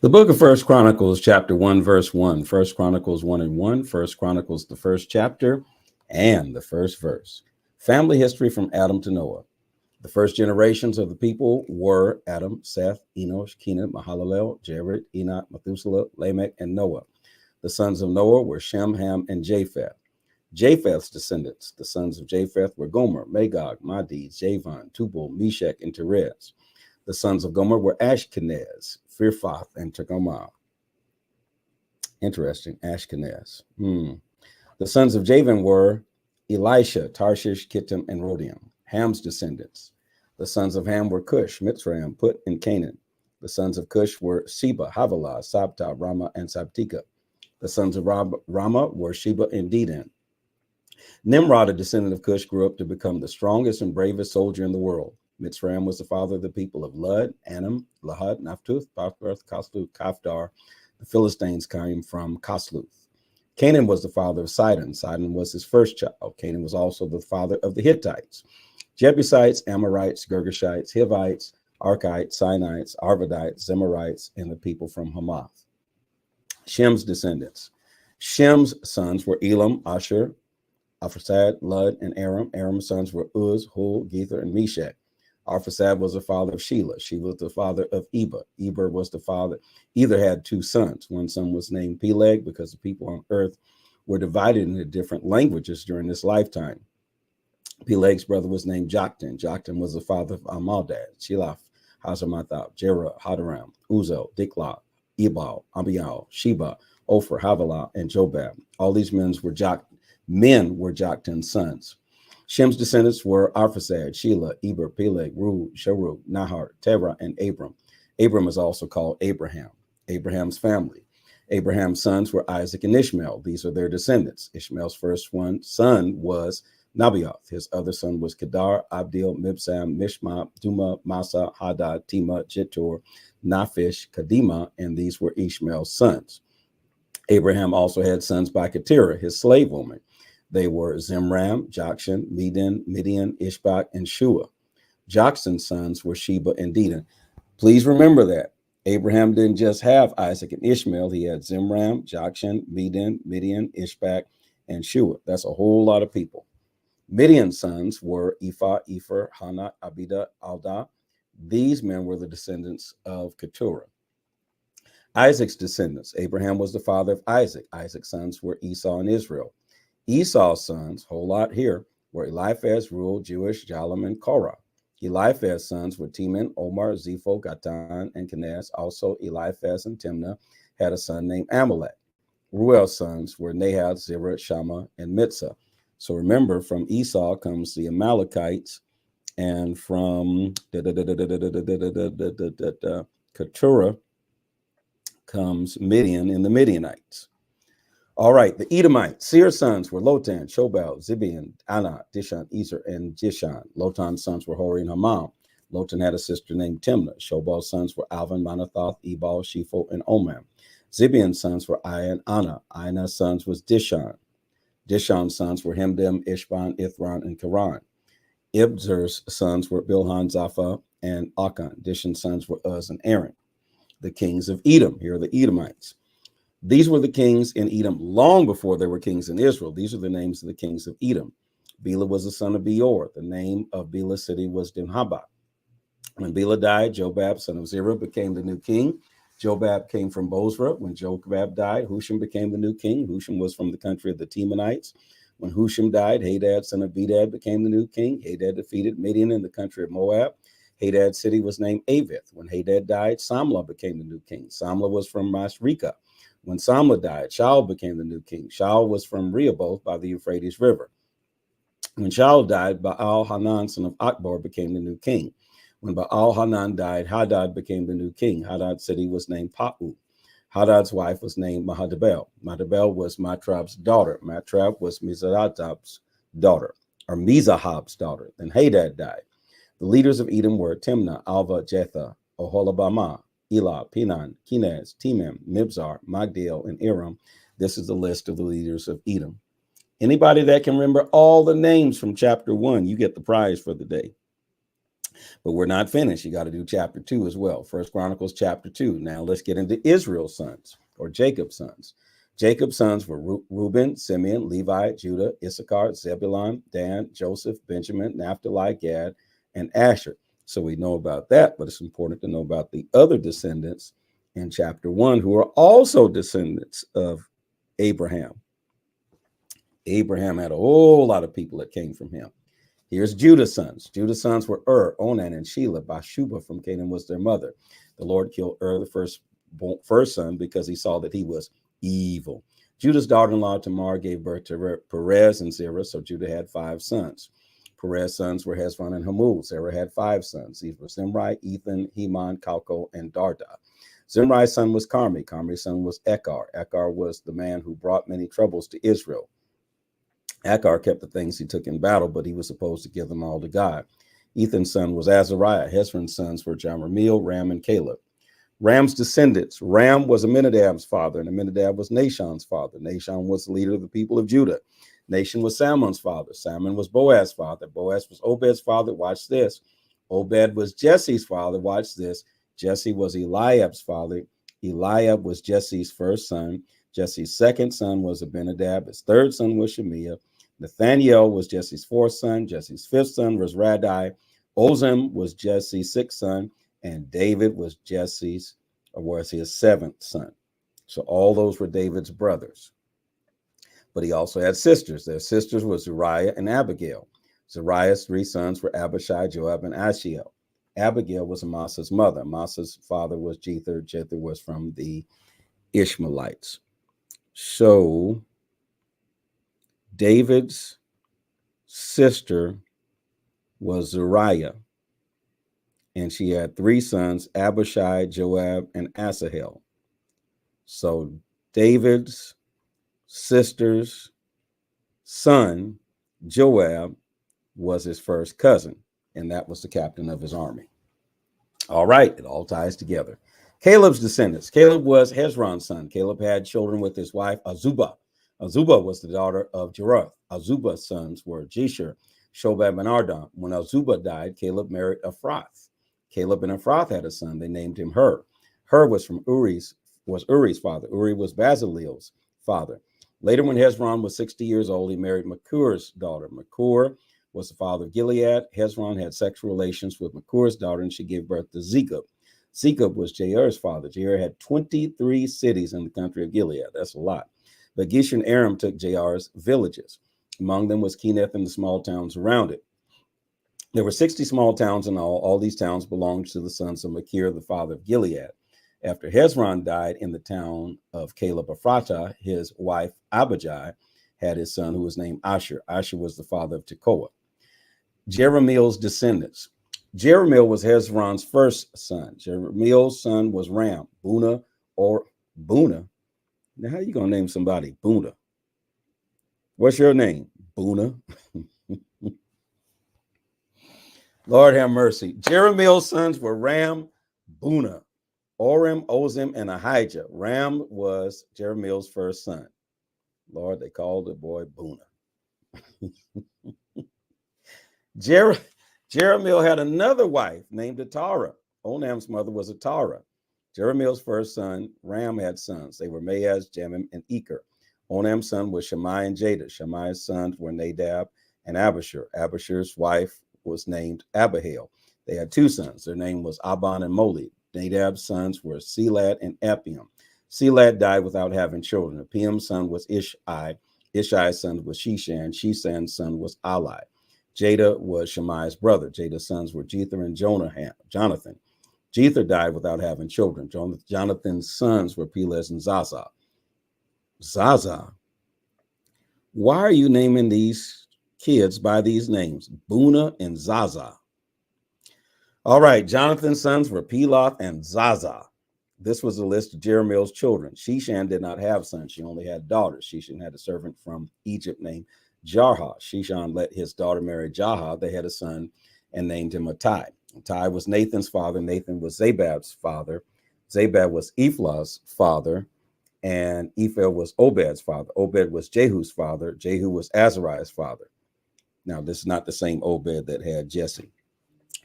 The book of First Chronicles, chapter 1, verse 1. First Chronicles 1 and 1. First Chronicles, the first chapter and the first verse. Family history from Adam to Noah. The first generations of the people were Adam, Seth, Enosh, Kenan, Mahalalel, Jared, Enoch, Methuselah, Lamech, and Noah. The sons of Noah were Shem, Ham, and Japheth. Japheth's descendants, the sons of Japheth, were Gomer, Magog, Madai, Javan, Tubal, Meshach, and Terez. The sons of Gomer were Ashkenaz, Phirthath, and Togarmah. Interesting, Ashkenaz. The sons of Javan were Elisha, Tarshish, Kittim, and Rodium. Ham's descendants. The sons of Ham were Cush, Mitzrayim, Put, and Canaan. The sons of Cush were Sheba, Havilah, Sabta, Ramah, and Sabtika. The sons of Ramah were Sheba and Dedan. Nimrod, a descendant of Cush, grew up to become the strongest and bravest soldier in the world. Mitzrayim was the father of the people of Lud, Anam, Lahad, Naphtuth, Pathrath, Kasluth, Kafdar. The Philistines came from Kasluth. Canaan was the father of Sidon. Sidon was his first child. Canaan was also the father of the Hittites, Jebusites, Amorites, Girgashites, Hivites, Archites, Sinites, Arvadites, Zemarites, and the people from Hamath. Shem's descendants. Shem's sons were Elam, Asher, Arphaxad, Lud, and Aram. Aram's sons were Uz, Hul, Gether, and Meshach. Arphaxad was the father of Shelah. She was the father of Eber. Eber was the father. Either had two sons. One son was named Peleg because the people on earth were divided into different languages during this lifetime. Peleg's brother was named Joktan. Joktan was the father of Amadad, Shelaf, Hazamathab, Jerah, Hadaram, Uzo, Diklah, Ebal, Abial, Sheba, Ophir, Havilah, and Jobab. All these men were Joktan's sons. Shem's descendants were Arphaxad, Shelah, Eber, Peleg, Ru, Sharuk, Nahar, Terah, and Abram. Abram is also called Abraham. Abraham's family. Abraham's sons were Isaac and Ishmael. These are their descendants. Ishmael's first son was Nabaioth. His other son was Kedar, Abdil, Mibsam, Mishma, Duma, Masa, Hadad, Tema, Jetur, Naphish, Kadima, and these were Ishmael's sons. Abraham also had sons by Keturah, his slave woman. They were Zimram, Jokshan, Midian, Ishbak, and Shua. Jokshan's sons were Sheba and Dedan. Please remember that. Abraham didn't just have Isaac and Ishmael. He had Zimram, Jokshan, Midian, Ishbak, and Shua. That's a whole lot of people. Midian's sons were Ephah, Epher, Hana, Abida, Alda. These men were the descendants of Keturah. Isaac's descendants. Abraham was the father of Isaac. Isaac's sons were Esau and Israel. Esau's sons, whole lot here, were Eliphaz, Reuel, Jewish, Jalam, and Korah. Eliphaz's sons were Teman, Omar, Zepho, Gatan, and Kenaz. Also, Eliphaz and Timnah had a son named Amalek. Reuel's sons were Nahath, Zerah, Shammah, and Mitzah. So remember, from Esau comes the Amalekites, and from Keturah comes Midian and the Midianites. All right, the Edomites. Seir's sons were Lotan, Shobal, Zibeon, Anah, Dishan, Ezer, and Jishan. Lotan's sons were Hori and Hammam. Lotan had a sister named Timnah. Shobal's sons were Alvan, Manathoth, Ebal, Shepho, and Omam. Zibeon's sons were Aya and Anah. Anah's sons was Dishan. Dishan's sons were Hemdem, Ishban, Ithran, and Karan. Ibzer's sons were Bilhan, Zapha, and Akan. Dishan's sons were Uz and Aaron. The kings of Edom. Here are the Edomites. These were the kings in Edom long before there were kings in Israel. These are the names of the kings of Edom. Bela was the son of Beor. The name of Bela's city was Dinhabah. When Bela died, Jobab, son of Zerah, became the new king. Jobab came from Bozrah. When Jobab died, Husham became the new king. Husham was from the country of the Temanites. When Husham died, Hadad, son of Bedad, became the new king. Hadad defeated Midian in the country of Moab. Hadad's city was named Avith. When Hadad died, Samlah became the new king. Samlah was from Masrekah. When Samlah died, Shaul became the new king. Shaul was from Rehoboth by the Euphrates River. When Shaul died, Baal-Hanan, son of Akbor, became the new king. When Baal-Hanan died, Hadad became the new king. Hadad's city was named Pa'u. Hadad's wife was named Mahadabel. Mahadabel was Matrab's daughter. Matrab was Mizahab's daughter. Then Hadad died. The leaders of Edom were Timnah, Alva, Jetha, Oholabamah, Elah, Pinan, Kenaz, Timim, Mibzar, Magdiel, and Aram. This is the list of the leaders of Edom. Anybody that can remember all the names from chapter 1, you get the prize for the day. But we're not finished. You got to do chapter 2 as well. First Chronicles chapter 2. Now let's get into Israel's sons, or Jacob's sons. Jacob's sons were Reuben, Simeon, Levi, Judah, Issachar, Zebulun, Dan, Joseph, Benjamin, Naphtali, Gad, and Asher. So we know about that, but it's important to know about the other descendants in chapter 1 who are also descendants of Abraham. Abraham had a whole lot of people that came from him. Here's Judah's sons. Judah's sons were Onan, and Shelah. Bathsheba from Canaan was their mother. The Lord killed the first son because he saw that he was evil. Judah's daughter-in-law Tamar gave birth to Perez and Zerah, so Judah had 5 sons. Perez's sons were Hezron and Hamul. Zerah had 5 sons. These were Zimri, Ethan, Heman, Calco, and Darda. Zimri's son was Carmi. Carmi's son was Echar. Echar was the man who brought many troubles to Israel. Echar kept the things he took in battle, but he was supposed to give them all to God. Ethan's son was Azariah. Hezron's sons were Jerahmeel, Ram, and Caleb. Ram's descendants. Ram was Amminadab's father, and Amminadab was Nahshon's father. Nahshon was the leader of the people of Judah. Nahshon was Salmon's father. Salmon was Boaz's father. Boaz was Obed's father. Watch this. Obed was Jesse's father. Watch this. Jesse was Eliab's father. Eliab was Jesse's first son. Jesse's second son was Abinadab. His third son was Shemiah. Nathaniel was Jesse's 4th son. Jesse's 5th son was Radai. Ozem was Jesse's 6th son. And David was his 7th son. So all those were David's brothers. But he also had sisters. Their sisters were Zariah and Abigail. Zariah's 3 sons were Abishai, Joab, and Ashiel. Abigail was Amasa's mother. Amasa's father was Jether. Jether was from the Ishmaelites. So David's sister was Zariah, and she had 3 sons, Abishai, Joab, and Asahel. So David's sister's son, Joab, was his first cousin, and that was the captain of his army. All right, it all ties together. Caleb's descendants. Caleb was Hezron's son. Caleb had children with his wife, Azubah. Azubah was the daughter of Jeruth. Azubah's sons were Jeshur, Shobab, and Ardon. When Azubah died, Caleb married Ephrath. Caleb and Ephrath had a son. They named him Hur. Hur was Uri's father. Uri was Bezalel's father. Later, when Hezron was 60 years old, he married Machur's daughter. Machur was the father of Gilead. Hezron had sexual relations with Machur's daughter, and she gave birth to Zegub. Zegub was Jair's father. Jair had 23 cities in the country of Gilead. That's a lot. But Gish and Aram took Jair's villages. Among them was Kenath and the small towns around it. There were 60 small towns in all. All these towns belonged to the sons of Machir, the father of Gilead. After Hezron died in the town of Caleb Ephratah, his wife Abijah had his son who was named Asher. Asher was the father of Tekoa. Jerahmeel's descendants. Jerahmeel was Hezron's first son. Jerahmeel's son was Ram, Buna, or Buna. Now, how are you going to name somebody Buna? What's your name? Buna. Lord have mercy. Jerahmeel's sons were Ram, Buna, Orim, Ozim, and Ahijah. Ram was Jerahmeel's first son. Lord, they called the boy Buna. Jerahmeel had another wife named Atara. Onam's mother was Atara. Jerahmeel's first son, Ram, had sons. They were Maaz, Jamim, and Eker. Onam's son was Shammai and Jada. Shammai's sons were Nadab and Abishur. Abishur's wife was named Abihail. They had 2 sons. Their name was Abban and Molid. Nadab's sons were Selad and Apiam. Selad died without having children. Apiam's son was Ishai. Ishai's son was Shishan. Shishan's son was Ali. Jada was Shammai's brother. Jada's sons were Jether and Jonathan. Jether died without having children. Jonathan's sons were Pelez and Zaza. Zaza. Why are you naming these kids by these names? Buna and Zaza. All right, Jonathan's sons were Peloth and Zaza. This was a list of Jerahmeel's children. Shishan did not have sons. She only had daughters. Shishan had a servant from Egypt named Jarha. Shishan let his daughter marry Jaha. They had a son and named him Attai. Attai was Nathan's father. Nathan was Zabad's father. Zabad was Ephlah's father. And Ephel was Obed's father. Obed was Jehu's father. Jehu was Azariah's father. Now, this is not the same Obed that had Jesse.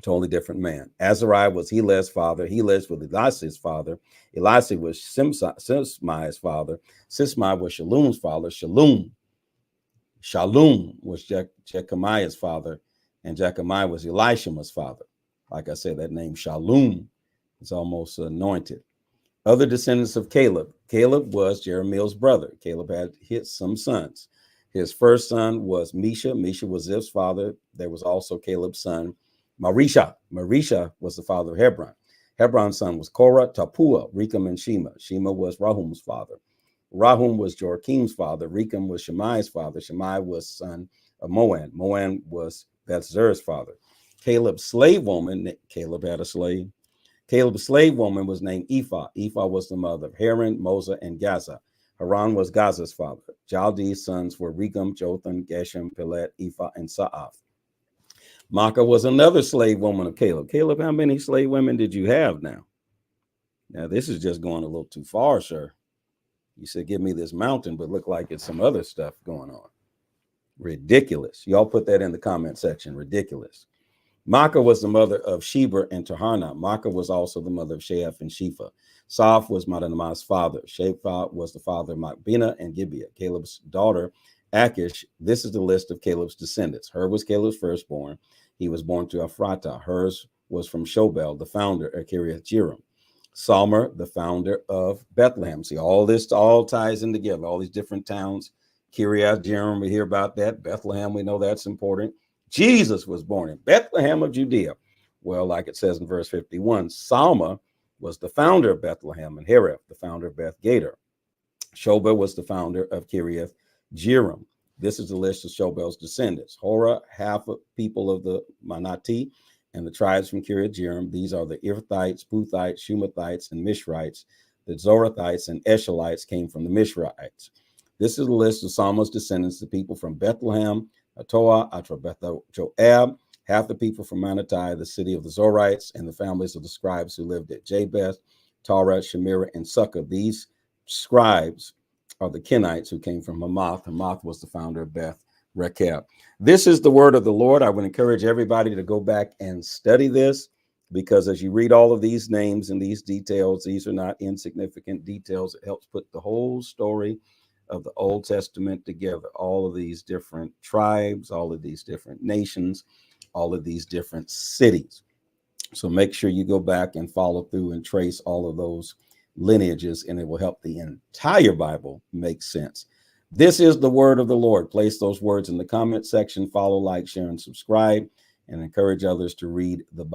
Totally different man. Azariah was Helez's father. Helez was Elisha's father. Elisha was Sismai's father. Sismai was Shallum's father. Shallum was Jechemiah's father, and Jechemiah was Elisha's father. Like I said, that name Shallum is almost anointed. Other descendants of Caleb. Caleb was Jeremiah's brother. Caleb had some sons. His first son was Mesha. Mesha was Zip's father. There was also Caleb's son, Marisha. Marisha was the father of Hebron. Hebron's son was Korah, Tapua, Rekam, and Shema. Shema was Rahum's father. Rahum was Joachim's father. Rekam was Shemai's father. Shemai was son of Moan. Moan was Bethzer's father. Caleb's slave woman, Caleb had a slave. Caleb's slave woman was named Ephah. Ephah was the mother of Haran, Mosa, and Gaza. Haran was Gaza's father. Jaldi's sons were Rekam, Jotham, Geshem, Pelet, Ephah, and Sa'af. Maacah was another slave woman of Caleb. Caleb, how many slave women did you have now? Now, this is just going a little too far, sir. You said, give me this mountain, but look like it's some other stuff going on. Ridiculous. Y'all put that in the comment section. Ridiculous. Maacah was the mother of Sheber and Taharna. Maacah was also the mother of Sheaph and Shepha. Soph was Madana's father. Shepha was the father of Machbena and Gibeah. Caleb's daughter, Achish. This is the list of Caleb's descendants. Her was Caleb's firstborn. He was born to Ephratah. Hers was from Shobel, the founder of Kiriath Jearim. Salmer, the founder of Bethlehem. See, all this all ties in together. All these different towns. Kiriath Jearim, we hear about that. Bethlehem, we know that's important. Jesus was born in Bethlehem of Judea. Well, like it says in verse 51, Salma was the founder of Bethlehem, and Hereth, the founder of Beth Gader. Shobel was the founder of Kiriath Jearim. This is the list of Shobel's descendants. Horah, half of people of the Manati, and the tribes from Kiriath Jearim. These are the Irthites, Puthites, Shumathites, and Mishrites. The Zorathites and Eshelites came from the Mishrites. This is the list of Salma's descendants, the people from Bethlehem, Atoah, Atrabeth Joab, half the people from Manattai, the city of the Zorites, and the families of the scribes who lived at Jabez, Tara, Shemira, and Sukkah. These scribes are the Kenites who came from Hamath. Hamath was the founder of Beth Rekeb. This is the word of the Lord. I would encourage everybody to go back and study this, because as you read all of these names and these details, these are not insignificant details. It helps put the whole story of the Old Testament together, all of these different tribes, all of these different nations, all of these different cities. So make sure you go back and follow through and trace all of those lineages, and it will help the entire Bible make sense. This is the word of the Lord. Place those words in the comment section. Follow, like, share, and subscribe, and encourage others to read the Bible.